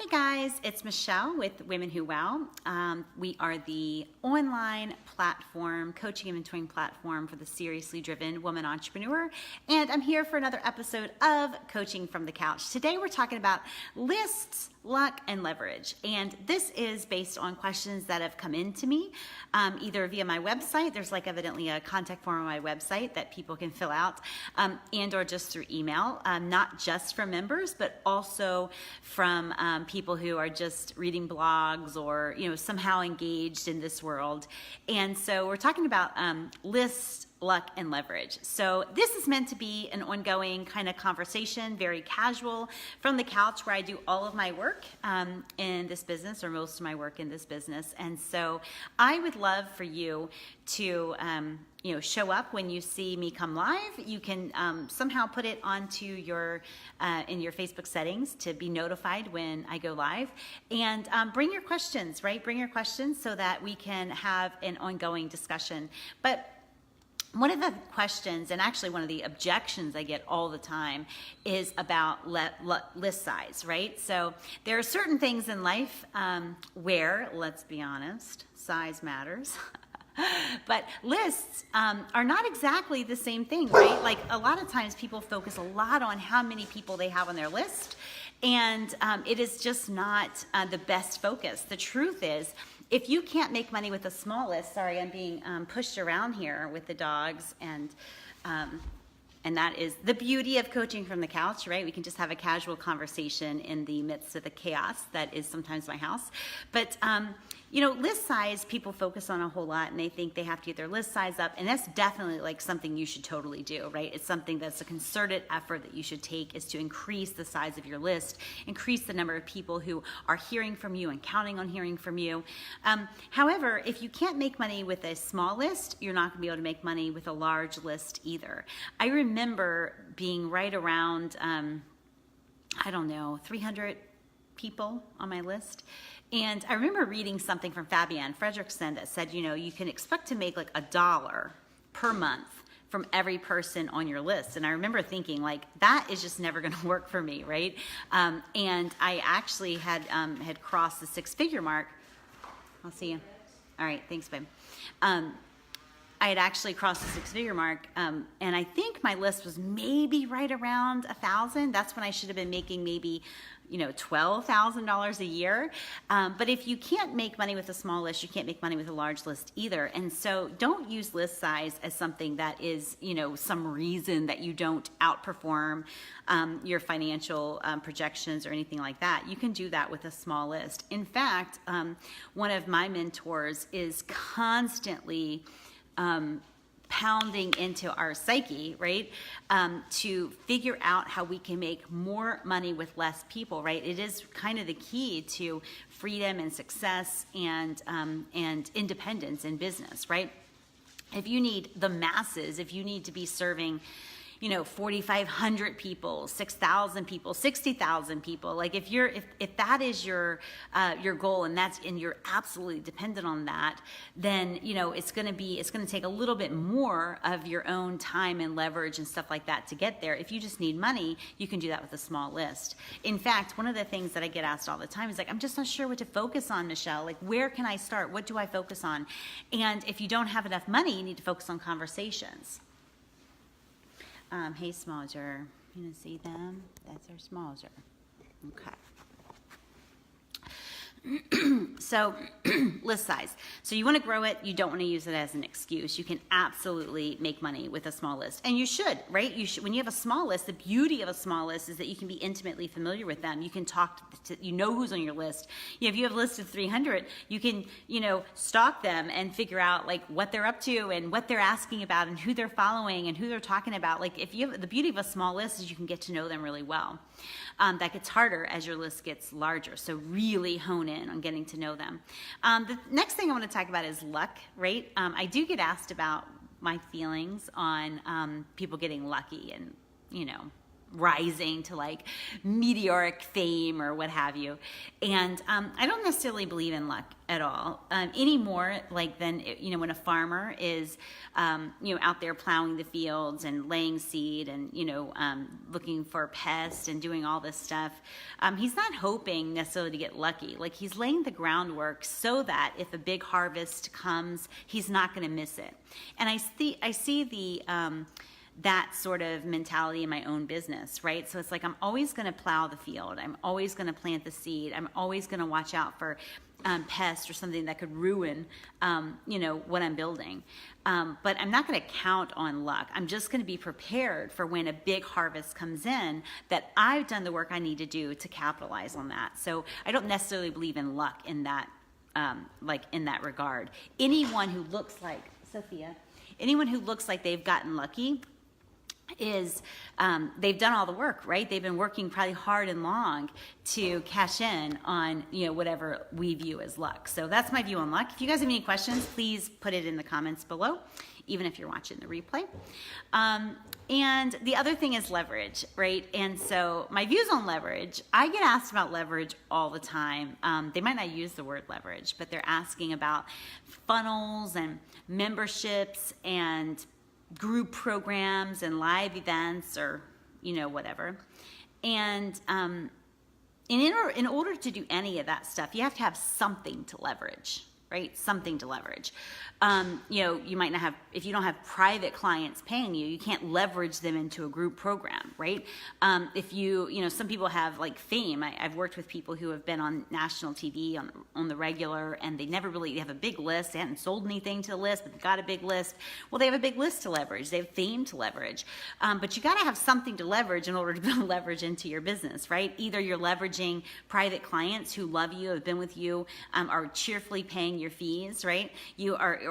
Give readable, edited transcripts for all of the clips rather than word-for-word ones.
Hey guys, it's Michelle with Women Who Wow. We are the online platform, coaching and mentoring platform for the seriously driven woman entrepreneur. And I'm here for another episode of Coaching from the Couch. Today we're talking about lists, luck, and leverage. And this is based on questions that have come into me, either via my website. There's like evidently a contact form on my website that people can fill out, and or just through email, not just from members, but also from people who are just reading blogs or, somehow engaged in this world. And so we're talking about lists, luck, and leverage. So this is meant to be an ongoing kind of conversation, very casual, from the couch where I do all of my work in this business, or most of my work in this business. And so I would love for you to show up when you see me come live. You can somehow put it onto your in your Facebook settings to be notified when I go live, and bring your questions, right? Bring your questions so that we can have an ongoing discussion. But one of the questions, and actually one of the objections I get all the time, is about list size, right? So there are certain things in life where, let's be honest, size matters. But lists are not exactly the same thing, right? Like a lot of times people focus a lot on how many people they have on their list, and it is just not the best focus. The truth is, if you can't make money with a small list, sorry, I'm being pushed around here with the dogs, and that is the beauty of coaching from the couch, right? We can just have a casual conversation in the midst of the chaos that is sometimes my house. But list size, people focus on a whole lot, and they think they have to get their list size up, and that's definitely like something you should totally do, right? It's something that's a concerted effort that you should take, is to increase the size of your list, increase the number of people who are hearing from you and counting on hearing from you. However, if you can't make money with a small list, you're not gonna be able to make money with a large list either. I remember being right around, 300 people on my list. And I remember reading something from Fabienne Fredrickson that said, you can expect to make like $1 per month from every person on your list. And I remember thinking, like, that is just never gonna work for me, right? And I actually had crossed the six-figure mark. I'll see you. All right, thanks, babe. I had actually crossed the six-figure mark, and I think my list was maybe right around 1,000. That's when I should have been making maybe, $12,000 a year. But if you can't make money with a small list, you can't make money with a large list either. And so don't use list size as something that is, some reason that you don't outperform your financial projections or anything like that. You can do that with a small list. In fact, one of my mentors is constantly pounding into our psyche, right? To figure out how we can make more money with less people, right? It is kind of the key to freedom and success and independence in business, right? If you need the masses, if you need to be serving 4,500 people, 6,000 people, 60,000 people. Like if that is your goal, and you're absolutely dependent on that, then it's going to take a little bit more of your own time and leverage and stuff like that to get there. If you just need money, you can do that with a small list. In fact, one of the things that I get asked all the time is like, I'm just not sure what to focus on, Michelle. Like, where can I start? What do I focus on? And if you don't have enough money, you need to focus on conversations. Hey, Smallger, you gonna see them? That's our Smallger. Okay. So list size. So you want to grow it. You don't want to use it as an excuse. You can absolutely make money with a small list, and you should, right? You should. When you have a small list, the beauty of a small list is that you can be intimately familiar with them. You can talk to who's on your list. If you have a list of 300, you can, stalk them and figure out like what they're up to and what they're asking about and who they're following and who they're talking about. Like if you have, the beauty of a small list is you can get to know them really well. That gets harder as your list gets larger. So really hone in on getting to know them. The next thing I want to talk about is luck, right? I do get asked about my feelings on people getting lucky and, rising to like meteoric fame or what have you. And I don't necessarily believe in luck at all anymore, like than, you know, when a farmer is, you know, out there plowing the fields and laying seed and, you know, looking for pests and doing all this stuff. He's not hoping necessarily to get lucky. Like, he's laying the groundwork so that if a big harvest comes, he's not going to miss it. And I see the, that sort of mentality in my own business, right? So it's like, I'm always going to plow the field. I'm always going to plant the seed. I'm always going to watch out for pest or something that could ruin, you know, what I'm building. But I'm not going to count on luck. I'm just going to be prepared for when a big harvest comes in, that I've done the work I need to do to capitalize on that. So I don't necessarily believe in luck in that, like in that regard. Anyone who looks like, Sophia, anyone who looks like they've gotten lucky is they've done all the work, right? They've been working probably hard and long to cash in on, you know, whatever we view as luck. So that's my view on luck. If you guys have any questions, please put it in the comments below, even if you're watching the replay. And the other thing is leverage, right? And so my views on leverage, I get asked about leverage all the time. They might not use the word leverage, but they're asking about funnels and memberships and group programs and live events, or, you know, whatever. And in order to do any of that stuff, you have to have something to leverage, right? Something to leverage. You know, you might not have, if you don't have private clients paying you, you can't leverage them into a group program, right? If you know, some people have like fame. I've worked with people who have been on national TV on the regular, and they never really have a big list. They haven't sold anything to the list, but they've got a big list. Well, they have a big list to leverage. They have fame to leverage. But you got to have something to leverage in order to build leverage into your business, right? Either you're leveraging private clients who love you, have been with you, are cheerfully paying your fees, right?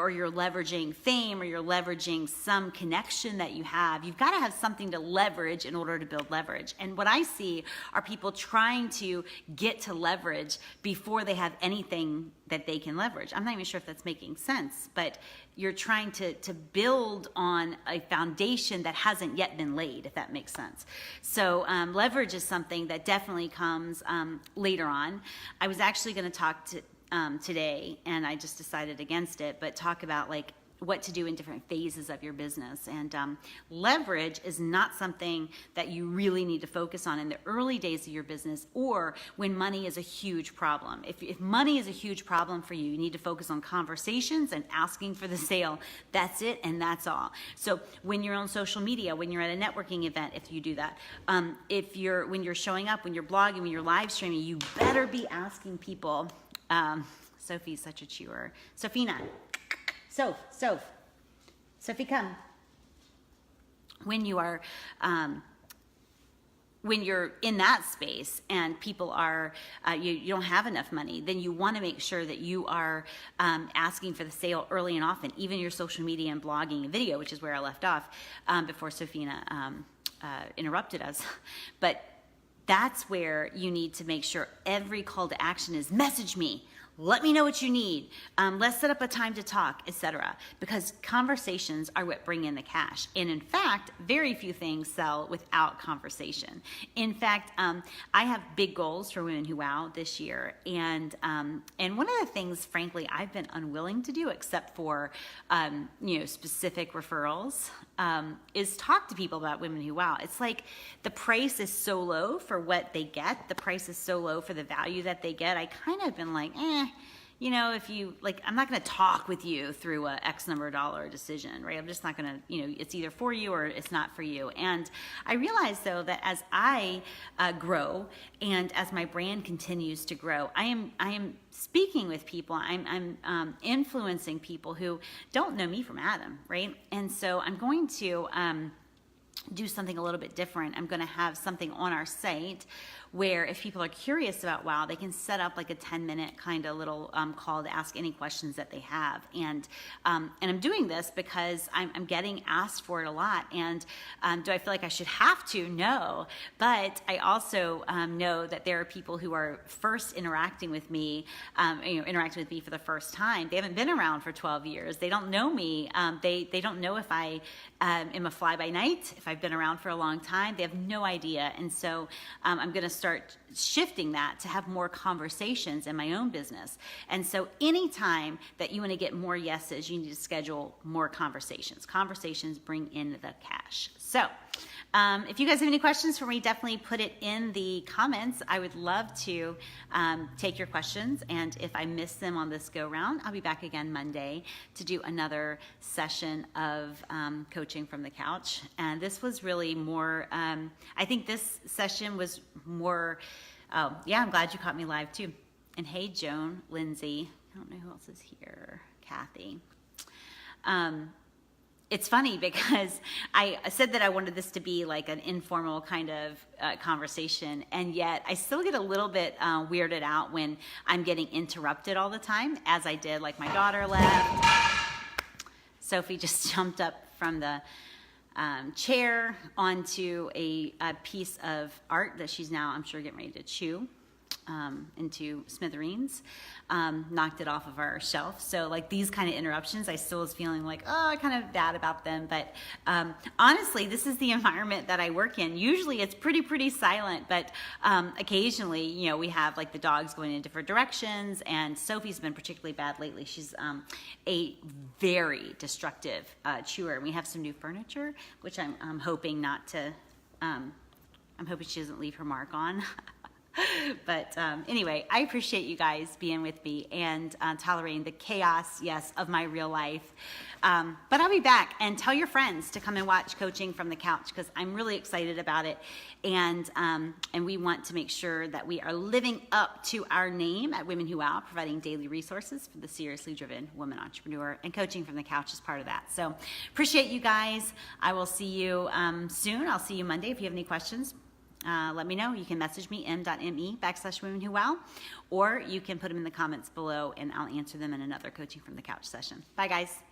Or you're leveraging fame, or you're leveraging some connection that you have. You've got to have something to leverage in order to build leverage. And what I see are people trying to get to leverage before they have anything that they can leverage. I'm not even sure if that's making sense, but you're trying to build on a foundation that hasn't yet been laid, if that makes sense. So leverage is something that definitely comes later on. I was actually going to talk to today, and I just decided against it, but talk about like what to do in different phases of your business. And leverage is not something that you really need to focus on in the early days of your business, or when money is a huge problem. If money is a huge problem for you, you need to focus on conversations and asking for the sale. That's it, and that's all. So when you're on social media, when you're at a networking event, if you do that, when you're showing up, when you're blogging, when you're live streaming, you better be asking people. Sophie's such a chewer. Sophina. Sophie, come. When you are, when you're in that space and people are, you don't have enough money, then you want to make sure that you are asking for the sale early and often, even your social media and blogging and video, which is where I left off before Sophina interrupted us. But that's where you need to make sure every call to action is message me. Let me know what you need. Let's set up a time to talk, etc. Because conversations are what bring in the cash. And in fact, very few things sell without conversation. In fact, I have big goals for Women Who Wow this year. And one of the things, frankly, I've been unwilling to do, except for you know, specific referrals, is talk to people about Women Who Wow. It's like the price is so low for what they get. The price is so low for the value that they get. I kind of been like, you know, if you, like, I'm not going to talk with you through a X number of dollar decision, right? I'm just not going to, you know, it's either for you or it's not for you. And I realize, though, that as I grow and as my brand continues to grow, I am speaking with people. I'm influencing people who don't know me from Adam, right? And so I'm going to do something a little bit different. I'm going to have something on our site where if people are curious about WOW, they can set up like a 10-minute kind of little call to ask any questions that they have. And I'm doing this because I'm getting asked for it a lot. And do I feel like I should have to? No. But I also know that there are people who are first interacting with me, interacting with me for the first time. They haven't been around for 12 years. They don't know me. They don't know if I am a fly-by-night, if I've I've been around for a long time, they have no idea. And so I'm going to start shifting that to have more conversations in my own business. And so anytime that you want to get more yeses, you need to schedule more conversations. Conversations bring in the cash. So if you guys have any questions for me, definitely put it in the comments. I would love to take your questions, and if I miss them on this go round, I'll be back again Monday to do another session of coaching from the couch. And this was really more, I think this session was more, oh yeah, I'm glad you caught me live too. And hey, Joan, Lindsay, I don't know who else is here, Kathy. It's funny because I said that I wanted this to be like an informal kind of conversation, and yet I still get a little bit weirded out when I'm getting interrupted all the time, as I did, like my daughter left. Sophie just jumped up from the chair onto a piece of art that she's now, I'm sure, getting ready to chew into smithereens, knocked it off of our shelf. So like these kind of interruptions, I still was feeling like, oh, kind of bad about them. But honestly, this is the environment that I work in. Usually it's pretty silent, but occasionally, you know, we have like the dogs going in different directions, and Sophie's been particularly bad lately. She's a very destructive chewer. And we have some new furniture, which I'm hoping not to, I'm hoping she doesn't leave her mark on. But anyway, I appreciate you guys being with me and tolerating the chaos, yes, of my real life. But I'll be back, and tell your friends to come and watch Coaching from the Couch, because I'm really excited about it. And we want to make sure that we are living up to our name at Women Who Wow, providing daily resources for the seriously driven woman entrepreneur, and Coaching from the Couch is part of that. So appreciate you guys. I will see you soon. I'll see you Monday. If you have any questions, let me know. You can message me, m.me/Women Who Wow, or you can put them in the comments below and I'll answer them in another Coaching from the Couch session. Bye, guys.